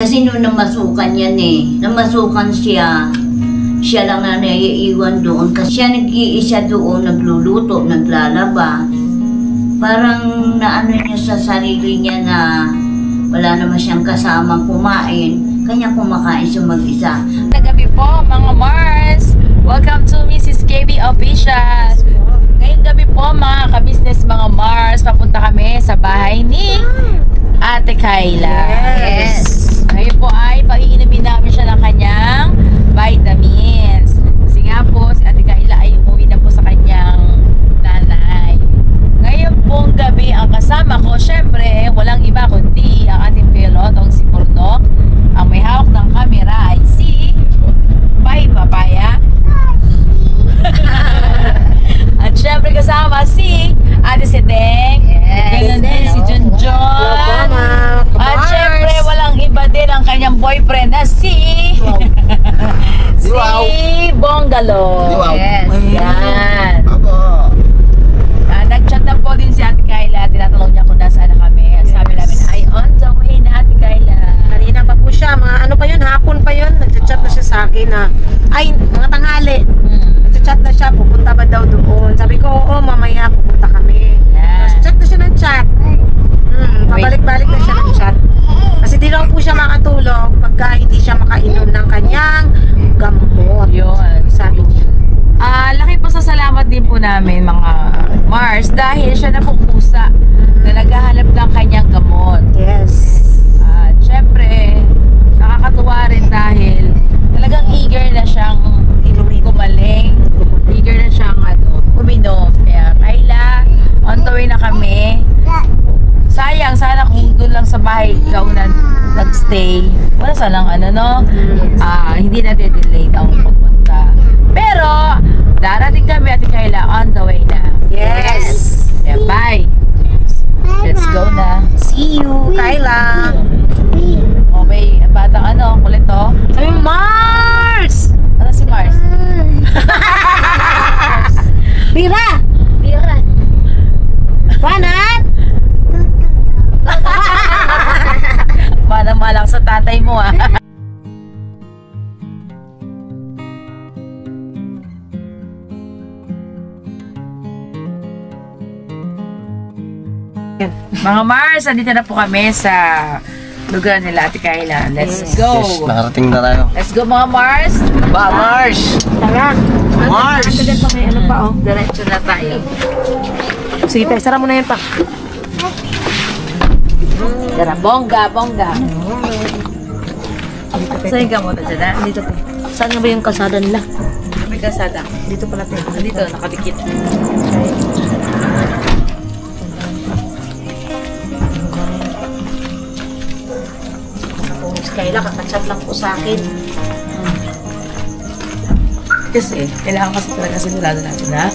Kasi nung namasukan yan namasukan siya, siya lang na naiiwan doon. Kasi siya nag-iisa doon, nagluluto, naglalaba. Parang naano niya sa sarili niya na wala naman siyang kasamang kumain. Kanya kumakain siya mag-isa. Nagabi po mga Mars! Welcome to Mrs. KB Official! Ngayong gabi po mga kabisnes mga Mars, papunta kami sa bahay ni Ate Kayla. Yes! Ngayon po ay paiinumin namin siya ng kanyang vitamins. Kasi nga po, si Ate Kayla ay umuwi na po sa kanyang nanay. Ngayon pong gabi, ang kasama ko, syempre, walang iba kundi ang ating pilotong si Purnok. Ang may hawak ng camera ay si Bay Papaya. At syempre kasama si Ate Sideng. Ganyan din si Junjun. At syempre walang iba din ang kanyang boyfriend na si Bongalo. Yes. Yan. Nag-chat na po din si Ate Kayla. Tinatanong niya kung nasaan na kami. Sabi namin ay on the way na Ate Kayla. Kanina pa po siya, mga ano pa yun, hapon pa yun. Nag-chat na siya sa akin na ay, mga tanghali. Nag-chat na siya, pupunta ba daw doon. Sabi ko, oo, mamaya pupunta kami. Tapos chat na siya ng chat. Pabalik-balik na siya ng chat. Kasi di lang po siya makatulog pagka hindi siya makainom ng kanyang gamot. Yun. Sabi niya. Laki po sa salamat din po namin mga Mars dahil siya na pong pusa na naghahanap ng kanyang gamot. Yes. At syempre, nakakatuwa rin dahil talagang eager na siyang gumaling. Eager na siyang uminom. Kaya Kayla, on the way na kami. Sayang, sana kung doon lang sa bahay ikaw na nagstay. Wala sanang hindi na delay ang pupunta. Pero, darating kami Ate Kayla on the way na. Yes. Yeah, bye. Let's go na. See you, Kayla. O, may batang kulit to. Sabi mo, Mars! Ano si Mars? Bira! Bira! Panat! Malang-malang sa tatay mo Mga Mars, andito na po kami sa lugar nila Ate Kayla. Let's go! Yes, nakarating na tayo. Let's go mga Mars! Ba, Mars! Tara! Mars! Diretso na tayo. Sige tayo, sara mo na yan pa. Tara, bongga, bongga. Saan yung gamot dyan na? Dito po. Saan nga ba yung kalsada nila? May kasada. Dito pala tayo. Dito, nakadikit. Kayla, kakachat lang po sa akin. Kasi, kailangan kasi talaga sigurado natin na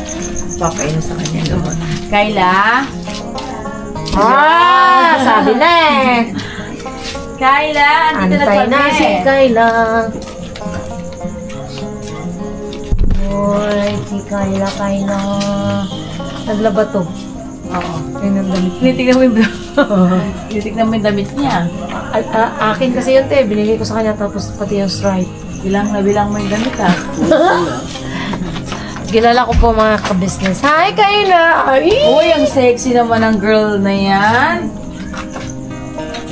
papain sa kanya gamot. Kayla? Sabi na eh. Kayla, andito na Antay kami. na si Kayla. Uy, si Kayla. Naglaba to. Oo. Yan ang damit. Tinitignan mo yung tinitignan mo yung damit niya. Akin kasi yun te, binigay ko sa kanya tapos pati yung stripe. Bilang mo yung damit Kilala ko po mga ka-business. Hi Kayla! Ay! Uy, ang sexy naman ng girl na yan.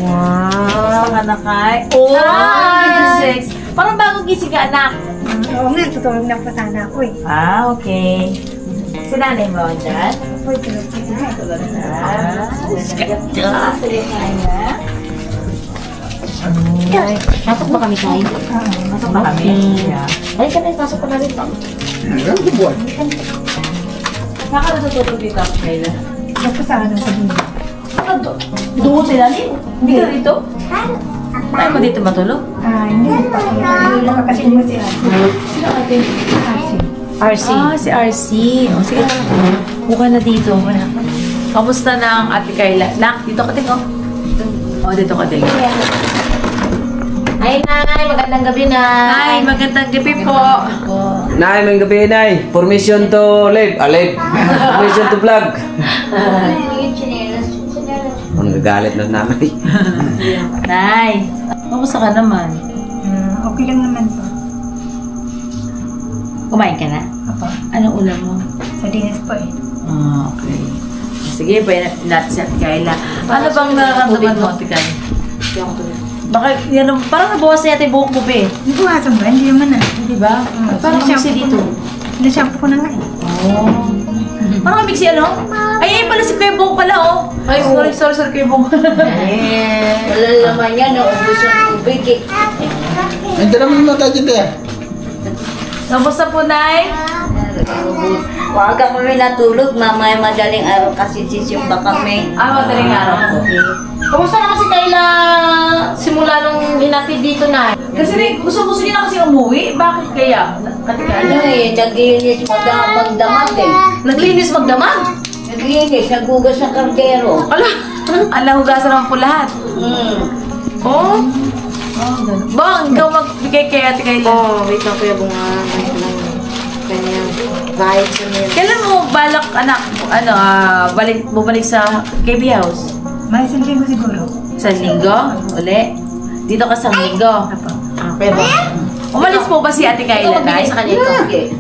Wow! Gusto ka na kay? Oh! Ang sex. Parang bagong gising ka, anak. Oo nga, tutulog na pa sana ako eh. Okay. Si nanay mo dyan? Uy, tulog ka na. Tulog na. Sige, Kayla. Ay, pasok ba kami tayo? Masok na kami. Yeah. Ay, pasok pa na rin pa. Saan ka natutulog dito, Kayla? Tapos sa ano sa dito. Doon sa ilalim? Hindi ka dito? Tayo mo dito matulog? Hindi pa. Hindi lang kasi mo si Ate. Sino ate? RC. Si RC. O, sige. Buka na dito. Kamusta na ang Ate Kayla? Nak, dito ka din, dito ka din. Hi, Nay! Magandang gabi, Nay! Ay, magandang gabi po. Nay, may gabi, Nay. Permission to live. Live. Permission to vlog. Ang nagagalit na namin. Nay. Kamusta ka naman? Okay lang naman po. Kumain ka na? Apo. Anong ulam mo? Sardinas po eh. Okay. Sige, pwede natin si Ate Kayla. Ano bang nararamdaman mo, Ate Kayla? Bakit, yan, parang nabawas na yata yung buhok mo, be. Hindi ko asan ba? Hindi naman ah. Di ba? Parang kasi dito. Nashampoo ko na nga eh. Oh. Parang kamig si ano? Ay, pala si Kuya Bong pala, oh. Ay, sorry, Kuya Bong. Wala naman yan, naubos ang tubig eh. Hindi naman naman tayo dyan. Kamusta po, Nay? Maaga kami natulog, mamaya madaling araw kasi sisimba kami. Madaling araw po. Kumusta naman si Kayla simula nung hinatid dito na? Kasi gusto niya na kasi umuwi. Bakit kaya? Ate Ano Kayla? eh, naglinis magdamat eh. Naglinis magdamag? Naglinis, nagugas ng kardero. Ala, hugasan naman po lahat. Oh? Bang, ikaw magbigay kay Ate Kayla. Wait lang Kuya Bunga. Wait lang. Kanyang vibes na yun. Kailan mo balak, anak, bumalik sa KB House? May isang linggo siguro. Sa linggo? Uli? Dito ka sa linggo? Apo. Kuya Bunga. Umalis po ba si Ate Kayla, Ito, magbigay Nay? sa kanya ito.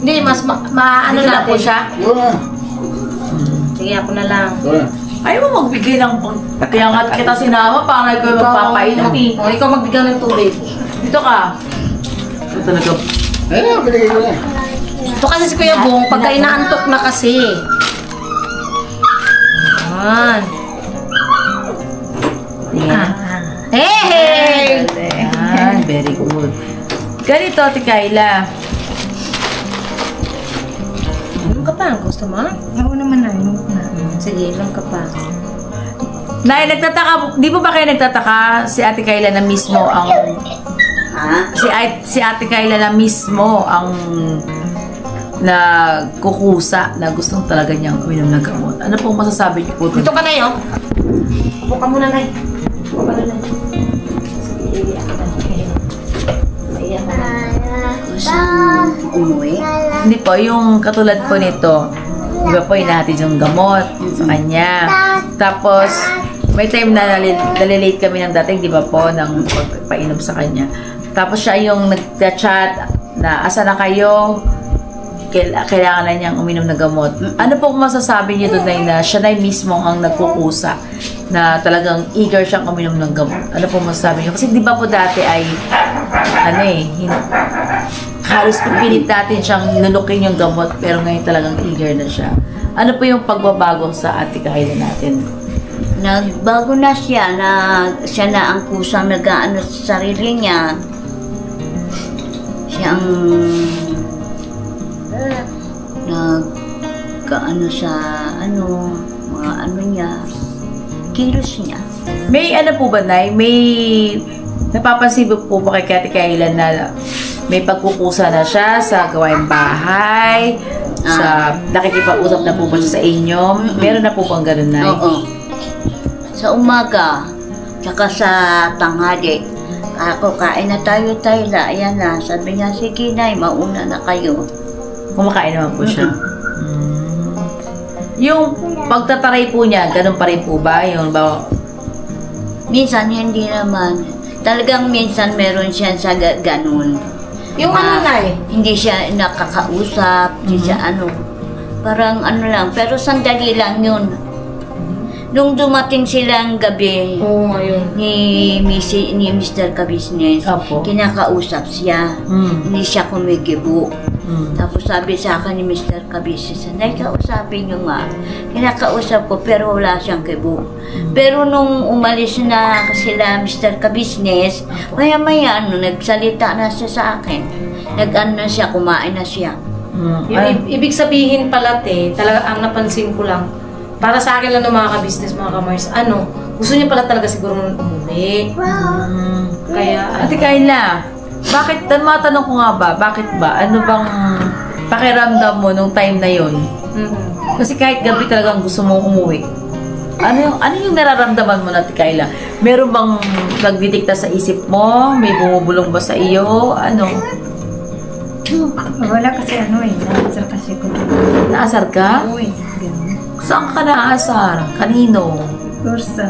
Hindi, mas maano na po siya. Sige, ako na lang. Ayaw mo magbigay ng kaya nga kita sinama para ikaw magpapainom eh. Ikaw magbigay ng tubig. Dito ka. Ito talaga. Ayun, pinigay ko na. Ito kasi si Kuya Bong, pagka inaantok na kasi. Yan. Yan. Hey! Yan. Very good. Ganito, Ate Kayla. Inom ka pa, gusto mo? Oo naman na, inom ko na. Sige, inom ka pa. Nay, nagtataka, di po ba kayo nagtataka si Ate Kayla na mismo ang Ha? si Ate Kayla na mismo ang nagkukusa na gustong talaga niyang uminom ng gamot. Ano pong masasabi niyo po doon? Dito ka na yun. Upo ka muna, Nay. Upo ka na, Nay. Sige, iiyak ka na. Iiyak ka na. Kusang umuwi? Hindi po, yung katulad po nito, di ba po inahatid yung gamot sa kanya. Tapos, may time na nalilate kami ng dating, di ba po, ng pagpainom sa kanya. Tapos siya yung nag-chat na asa na kayo, kailangan na niyang uminom ng gamot. Ano po masasabi niyo doon na siya na mismo ang nagkukusa na talagang eager siyang uminom ng gamot? Ano po masasabi niyo? Kasi di ba po dati ay halos pipilit natin siyang nunukin yung gamot pero ngayon talagang eager na siya. Ano po yung pagbabago sa Ate Kayla natin? Nagbago na siya na ang kusang nag-aano sa sarili niya. Siya ang nag-ano sa mga niya, kilos niya. May ano po ba, Nay? May napapansin po ba kay Ate Kayla na may pagkukusa na siya sa gawaing bahay? Sa nakikipag-usap na po ba siya sa inyo? Meron na po bang ganun, Nay? Oo. Sa umaga, tsaka sa tanghali, ako kain na tayo, Tayla. Ayan na, sabi niya, sige Nay, mauna na kayo. Kumakain naman po siya. Yung pagtataray po niya, ganun pa rin po ba? Yung ba? Minsan, hindi naman. Talagang minsan meron siya sa ganun. Yung ano, Nay? Hindi siya nakakausap, hindi siya parang lang, pero sandali lang yun. Nung dumating silang gabi Oo, ayun. ni Mr. Kabisnes, Opo. kinakausap siya. Hindi siya kumikibo. Tapos sabi sa akin ni Mr. Kabisnes, Nay, kausapin niyo nga. Kinakausap ko pero wala siyang kibo. Pero nung umalis na sila Mr. Kabisnes, maya-maya nagsalita na siya sa akin. Nag-ano na siya, kumain na siya. Ibig sabihin pala, talaga ang napansin ko lang, para sa akin lang ng mga ka-business, mga ka-mars, gusto niya pala talaga siguro umuwi. Kaya, Ate Kayla, bakit, matanong ko nga ba, bakit ba? Ano bang pakiramdam mo nung time na yon? Kasi kahit gabi talagang gusto mo umuwi. Ano yung nararamdaman mo, Ate Kayla? Meron bang nagdidikta sa isip mo? May bumubulong ba sa iyo? Ano? Wala kasi naasar kasi ko. Naasar ka? Oo eh, ganun. Saan ka naasar? Kanino? Siguro sa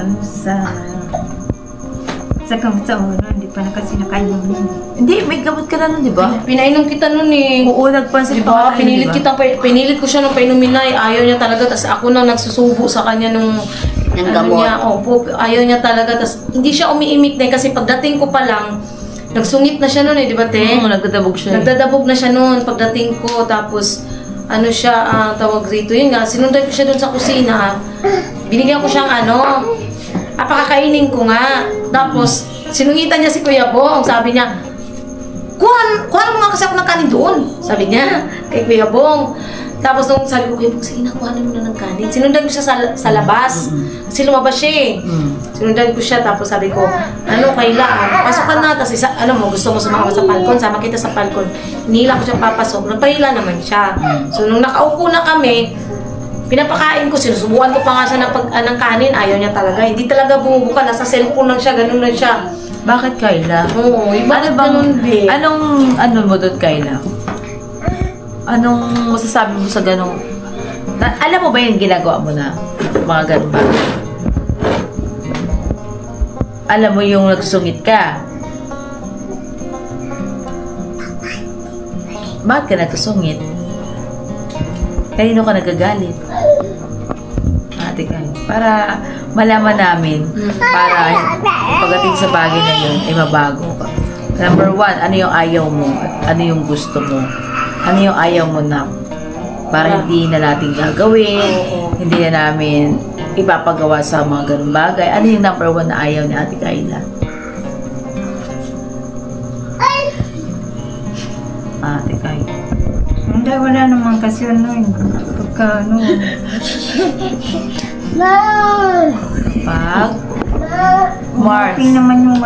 hindi pa na kasi nakainom din. Hindi, may gamot ka na nun, di ba? Pinainom kita nun eh. Oo, nagpansin Diba? pa. Pinilit ko siya ng painumin na ayaw niya talaga. Tapos ako nang nagsusubo sa kanya nung Ng gamot. Opo, ayaw niya talaga. Tapos hindi siya umiimik na kasi pagdating ko pa lang, nagsungit na siya nun eh, di ba te? Oo, nagdadabog siya. Nagdadabog na siya nun pagdating ko. Tapos ano siya, tawag rito. Yun nga, sinundan ko siya dun sa kusina. Binigyan ko siyang pakakainin ko nga. Tapos, sinungitan niya si Kuya Bong. Sabi niya, kuha mo nga kasi ako ng kanin doon. Sabi niya, kay Kuya Bong. Tapos nung sabi ko, Kuya Bong, sige na, kuhanin mo na ng kanin. Sinundan ko siya sa labas. Kasi lumabas siya eh. Sinundan ko siya, tapos sabi ko, Kayla, pasok ka na. Tapos gusto mo sumama sa palkon, sama kita sa palkon. Hinila ko siya papasok. Nagpahila naman siya. So nung nakaupo na kami, pinapakain ko, sinusubukan ko pa nga siya ng kanin. Ayaw niya talaga. Hindi talaga bumubuka. Nasa cellphone lang siya. Ganun lang siya. Bakit, Kayla? Oo. Ano mo doon, Kayla? Anong masasabi mo sa ganong... alam mo ba yung ginagawa mo na? Mga ganun ba? Alam mo yung nagsungit ka? Bakit ka nagsusungit? Kanino ka nagagalit? Ate Kay, para malaman namin, para pagdating sa bagay na yun, ay mabago ka. Number 1, ano yung ayaw mo? At ano yung gusto mo? Ano yung ayaw mo na? Para hindi na natin gagawin, hindi na namin ipapagawa sa mga ganung bagay. Ano yung number 1 na ayaw ni Ate Kayla? Ate Kayla. Hindi, wala naman kasi pagka Pag Mars. okay naman yung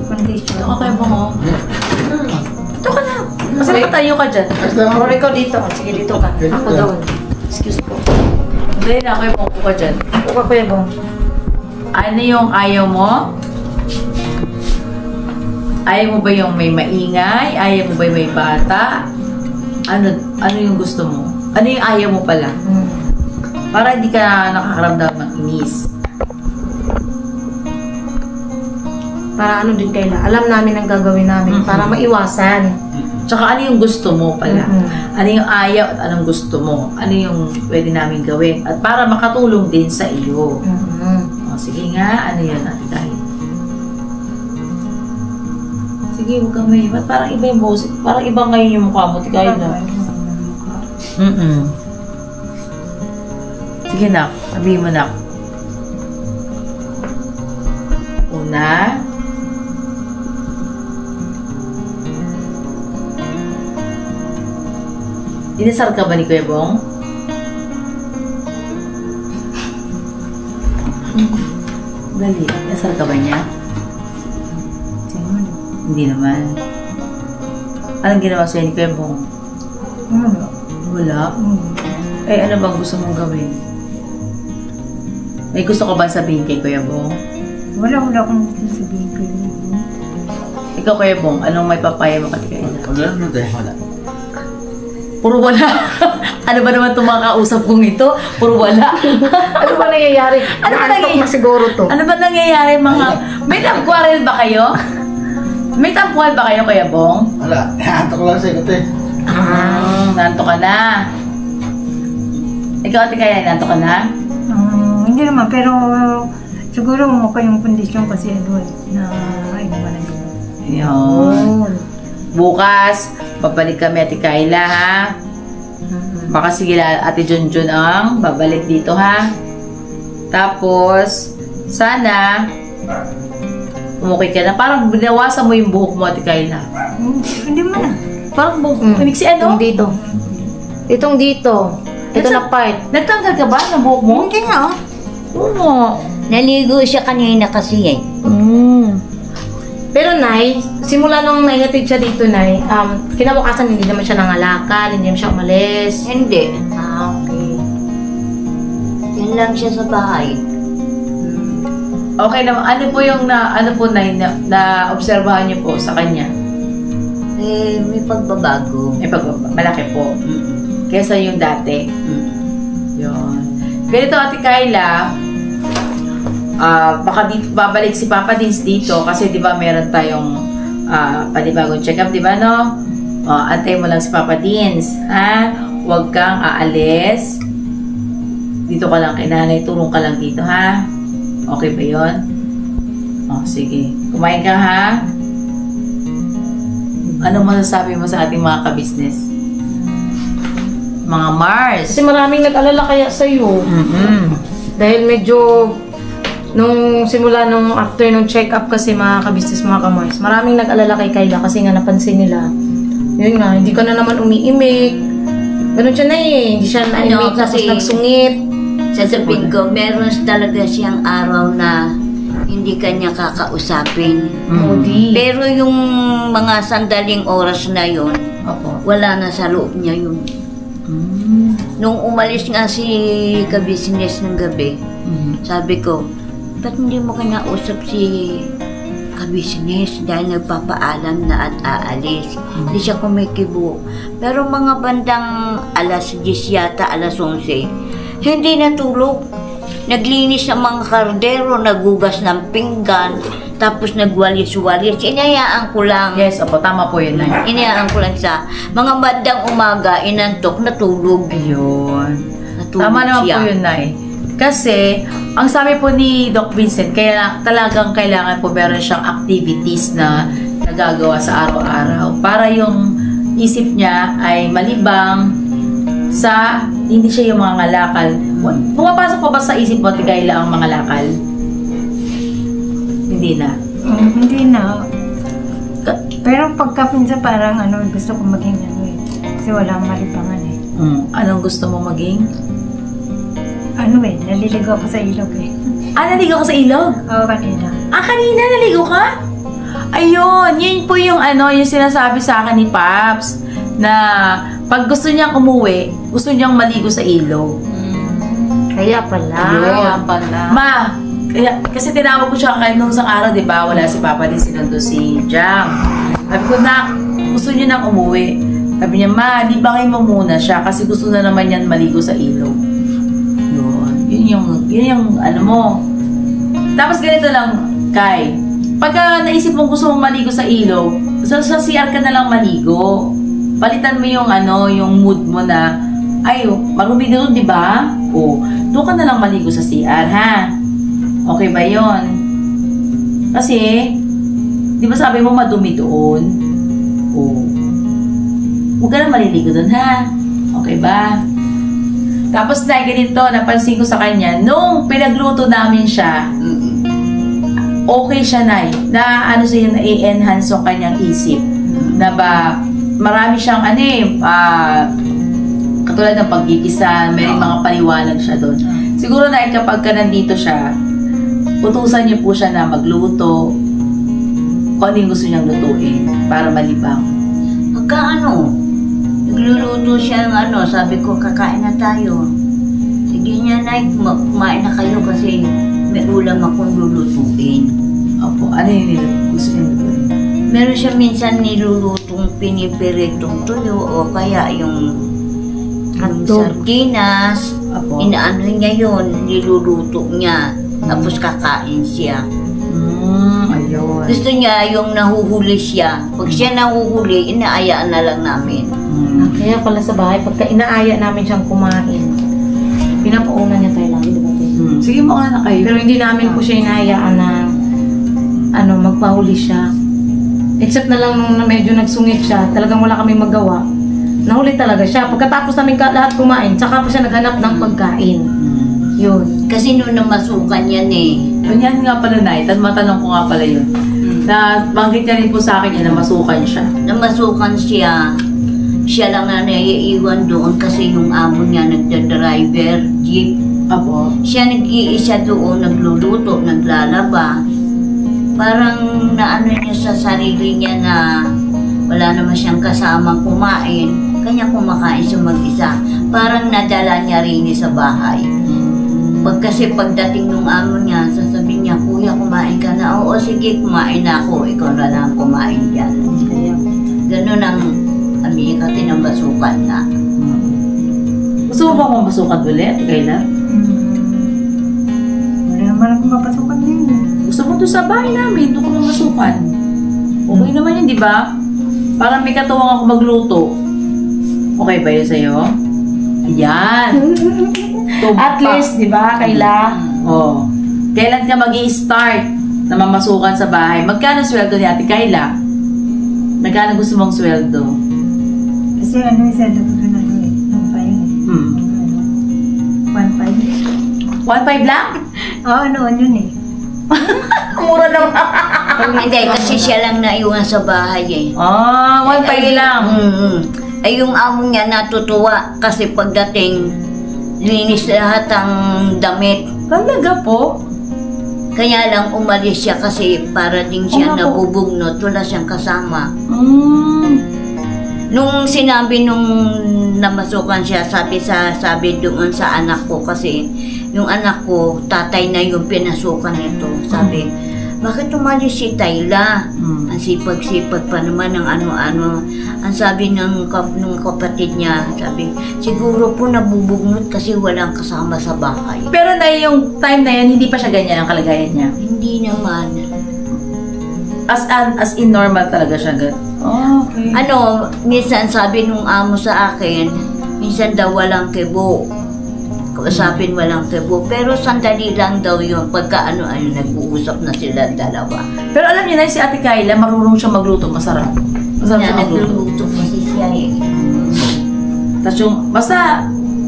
condition. Okay mo ho? Ito ka na. Kasi patayo ka dyan. Or ikaw dito. Sige, dito ka. Ako doon. Excuse po. Hindi na, okay mo ka dyan. Upo Kuya Bong. Ano yung ayaw mo? Ayaw mo ba yung may maingay? Ayaw mo ba yung may bata? Ano yung gusto mo? Ano yung ayaw mo pala? Para hindi ka nakakaramdam ng inis. Para din Kayla. Alam namin ang gagawin namin. Para maiwasan. Tsaka ano yung gusto mo pala? Ano yung ayaw at anong gusto mo? Ano yung pwede namin gawin? At para makatulong din sa iyo. O, sige nga, ano yan natin tayo? Sige, huwag kang may... Ba't parang iba yung boses? Parang iba ngayon yung mukha mo, Tikay na. Sige nak, sabihin mo nak. Una. Inasar ka ba ni Kuya Bong? Dali, inasar ka ba niya? Hindi naman. Anong ginawa sa'yo ni Kuya Bong? Wala? Eh, ano bang gusto mong gawin? May gusto ka ba sabihin kay Kuya Bong? Wala akong sabihin ko yun. Ikaw, Kuya Bong, anong may papaya mo kay Kayla? Wala. Puro wala. Ano ba naman itong mga kausap kong ito? Puro wala. Ano ba nangyayari? Ano ba nangyayari? Na siguro to. Ano ba nangyayari mga... May tampuarel ba kayo? May tampuan ba kayo, Kuya Bong? Wala. Antok lang sa ikot eh. Nanto ka na. Ikaw, Ate Kaya, nanto ka na? Hindi naman, pero siguro mukha yung kondisyon kasi na naman na yun. Yun. Bukas, babalik kami, Ate Kayla, ha? Baka sige, Ate Junjun ang babalik dito, ha? Tapos, sana, umukay ka na. Parang binawasan mo yung buhok mo, Ate Kayla. Hindi man na. Parang buhok. Umiksi ano? Itong dito. Itong dito. Ito na part. Nagtanggal ka ba ng buhok mo? Hindi nga. Oo. Naligo siya kanina kasi eh. Pero Nay, simula nung naihatid siya dito, Nay, kinabukasan hindi naman siya nangalakal, hindi naman siya umalis. Hindi. Okay. Yan lang siya sa bahay. Okay naman. Ano po yung na obserbahan niyo po sa kanya? Eh, may pagbabago. May pagbaba. Malaki po. Kesa yung dati. Yun. Ganito, Ate Kayla, baka dito, babalik si Papa Dins dito kasi di ba meron tayong panibagong check-up, di ba no? Antay mo lang si Papa Dins, ha? Huwag kang aalis. Dito ka lang kay nanay, turong ka lang dito, ha? Okay ba yun? Sige. Kumain ka, ha? Anong masasabi mo sa ating mga ka-business? Mga Mars? Kasi maraming nag-alala kaya sa'yo. Dahil medyo, nung simula nung after nung check-up kasi mga ka-business, mga ka-Mars, maraming nag-alala kay Kayla kasi nga napansin nila. Yun nga, hindi ka na naman umiimik. Ganun siya na eh. Hindi siya naimik tapos nagsungit. Sasabihin ko, meron talaga siyang araw na hindi kanya kakausapin. Pero yung mga sandaling oras na yun, wala na sa loob niya yun. Nung umalis nga si ka-business ng gabi, sabi ko, ba't hindi mo kinausap si ka-business dahil nagpapaalam na at aalis? Hindi siya kumikibo. Pero mga bandang alas 10 yata, alas 11, hindi natulog. Naglinis ng mga kardero, nagugas ng pinggan, tapos nagwalis-walis. Inayaan ko lang. Yes, tama po yun na. Inayaan ko lang sa mga bandang umaga, inantok, natulog. Ayun. Natulog Tama naman siya. po yun, Nay. Kasi, ang sabi po ni Doc Vincent, kaya talagang kailangan po meron siyang activities na nagagawa sa araw-araw para yung isip niya ay malibang sa hindi siya yung mga ngalakal. Pumapasok pa ba sa isip mo, Kayla, ang mga lakal? Hindi na. Hindi na. Pero pagka minsan parang gusto ko maging kasi walang malibangan eh. Anong gusto mo maging? Naliligaw ako sa ilog eh. Naligaw ka sa ilog? Oo, kanina. Kanina naligaw ka? Ayun, yun po yung yung sinasabi sa akin ni Paps na pag gusto niyang umuwi, gusto niyang maligo sa ilog. Kaya pala. Ayun. Kasi tinawag ko siya nung isang araw, di ba? Wala si Papa din, sinundo si Jam. Sabi ko, gusto niya nang umuwi. Sabi niya, Ma, libangin mo muna siya kasi gusto na naman yan maligo sa ilog. Yun yung mo. Tapos ganito lang, Kai. Pagka naisip mong gusto mong maligo sa ilog, sa CR ka na lang maligo. Palitan mo yung yung mood mo na, marumi doon, di ba? Doon ka na lang maligo sa CR, ha? Okay ba yun? Kasi, di ba sabi mo madumi doon? Huwag ka na maliligo doon, ha? Okay ba? Tapos na ganito, napansin ko sa kanya, nung pinagluto namin siya, okay siya, Nay, na siya na i-enhance yung kanyang isip. Na ba, marami siyang katulad ng paggigisa, may mga paliwanag siya doon. Siguro na kapag ka nandito siya, utusan niyo po siya na magluto kung ano yung gusto niyang lutuin para malibang. Pagka nagluluto siya sabi ko, kakain na tayo. Sige niya, Nay, kumain na kayo kasi may ulam akong lulutuin. Ano yung gusto niyang lutuin? Meron siya minsan nilulutong pinipiritong tuyo o kaya yung sardinas. Inaano niya yun, niluluto niya. Tapos kakain siya. Ayun. Gusto niya yung nahuhuli siya. Pag siya nahuhuli, inaayaan na lang namin. Kaya pala sa bahay, pagka inaaya namin siyang kumain, pinapaunan niya tayo lagi, diba? Sige, mauna na kayo. Pero hindi namin po siya inaayaan na magpahuli siya. Except na lang nung medyo nagsungit siya, talagang wala kaming magawa. Nahuli talaga siya. Pagkatapos namin lahat kumain, tsaka po siya naghanap ng pagkain. Yun. Kasi nung namasukan yan Yan nga pala, Nay. Matanong ko nga pala yun. Na banggit niya rin po sa akin na namasukan siya. Namasukan siya. Siya lang na naiiwan doon kasi yung amo niya nagda-driver, jeep. Siya nag-iisa doon, nagluluto, naglalaba. Parang niya sa sarili niya na wala naman siyang kasamang kumain. Kanya kumakain siya mag-isa. Parang nadala niya rin sa bahay. Kasi pagdating ng amo niya, sasabihin niya, Kuya, kumain ka na. Oo, sige, kumain na ako. Ikaw na lang kumain dyan. Kaya, gano'n ang kasi nambasukan na. Gusto mo ba mambasukan ulit, Kayla? Wala naman akong mapasukan doon sa bahay namin, doon ko mamasukan. Okay naman yun, di ba? Parang may katuwang ako magluto. Okay ba yun sa'yo? Ayan. At least, di ba, Kayla? Oh. Kailan ka mag-i-start na mamasukan sa bahay? Magkano sweldo ni Ate Kayla? Magkano gusto mong sweldo? Kasi ano yung sendo ko na ng pahinga. 1.5. 1.5 lang? Oo, noon yun eh. Mura naman. Hindi, kasi siya lang naiwan sa bahay eh. 1.5 lang. Ay, yung amo niya natutuwa kasi pagdating, linis lahat ang damit. Talaga po? Kaya lang umalis siya kasi para din siya Oo nga po. nabubugnot, wala siyang kasama. Mm. Nung sinabi nung namasukan siya, sabi doon sa anak ko kasi yung anak ko, tatay na yung pinasukan nito. Sabi, bakit umalis si Tayla? Ang sipag-sipag pa naman ng ano-ano. Ang sabi ng kapatid niya, sabi, siguro po nabubugnot kasi walang kasama sa bahay. Pero na yung time na yun, hindi pa siya ganyan ang kalagayan niya. Hindi naman. As in normal talaga siya. Okay. Minsan sabi nung amo sa akin, minsan daw walang kibo. Kausapin walang kibo. Pero sandali lang daw yun pagka nag-uusap na sila dalawa. Pero alam niyo na si Ate Kayla, marunong siya magluto, masarap. Masarap siya magluto. Nagluluto kasi siya eh. Tapos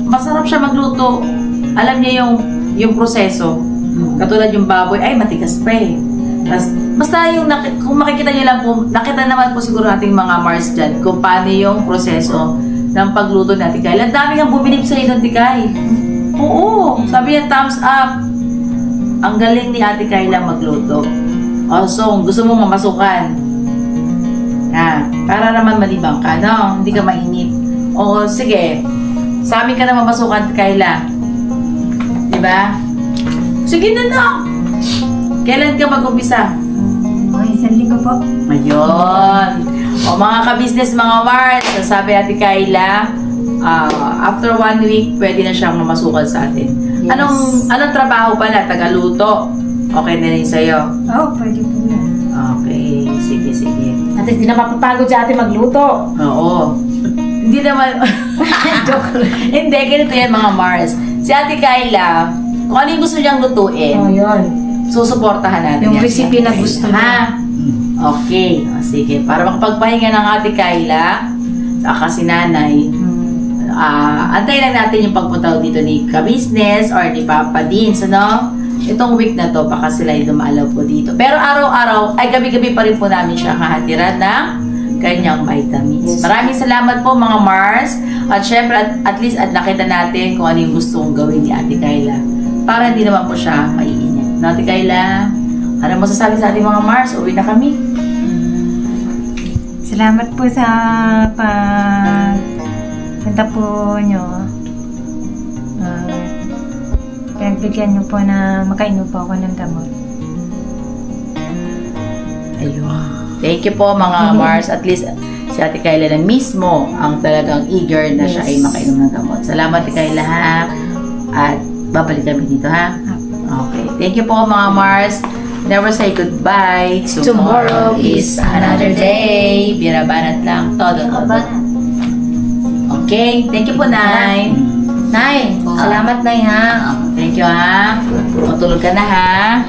masarap siya magluto. Alam niya yung proseso. Katulad yung baboy, ay matigas pa eh. Tapos, basta kung makikita niyo lang po, nakita naman po siguro nating mga Mars dyan kung paano yung proseso ng pagluto ni Ate Kayla. Ang dami kang bumilib sa inyo, Ate Kay. Oo, sabi niya thumbs up. Ang galing ni Ate Kayla magluto. So, gusto mong mamasukan. Para naman malibang ka, no? Hindi ka mainip. O, sige. Sa amin ka na mamasukan, Ate Kayla. Diba? Sige na. Kailan ka mag-umpisa? Mga 1 linggo po. Ayun. O, mga ka-business, mga Mars, sabi Ate Kayla, after 1 week, pwede na siyang mamasukan sa atin. Yes. Anong trabaho pala? Tagaluto? Okay na rin sa'yo? Oo, pwede po yan. Okay. Sige. At least, di na mapapagod si ate magluto. Oo. Hindi naman. Hindi, ganito yan mga Mars. Si Ate Kayla, kung ano yung gusto niyang lutuin, Yun. susuportahan natin Yung yan. recipe na gusto niya. Okay. Sige. Para makapagpahinga ng Ate Kayla, saka si Nanay, antayin lang natin yung pagpunta dito ni Ka-Business or ni Papa Deans, ano? Itong week na to, baka sila yung dumalaw po dito. Pero araw-araw, ay gabi-gabi pa rin po namin siya kahatiran ng kanyang vitamins. Maraming salamat po mga Mars. At syempre, at least nakita natin kung ano yung gustong gawin ni Ate Kayla. Para hindi naman po siya maiinit. No, Ate Kayla? Ano masasabi sa ating mga Mars? Uwi na kami. Salamat po sa punta po nyo. Pinagbigyan nyo po na makainom po ako ng gamot. Ayun. Thank you po mga Mars. At least si Ate Kayla na mismo ang talagang eager na siya ay makainom ng gamot. Salamat Ate Kayla ha. At babalik kami dito ha. Okay. Thank you po mga Mars. Never say goodbye. Tomorrow is another day. Birabanat lang. Todo. Okay. Thank you po, Nay. Nay, salamat Nay ha. Thank you ha. Matulog ka na ha.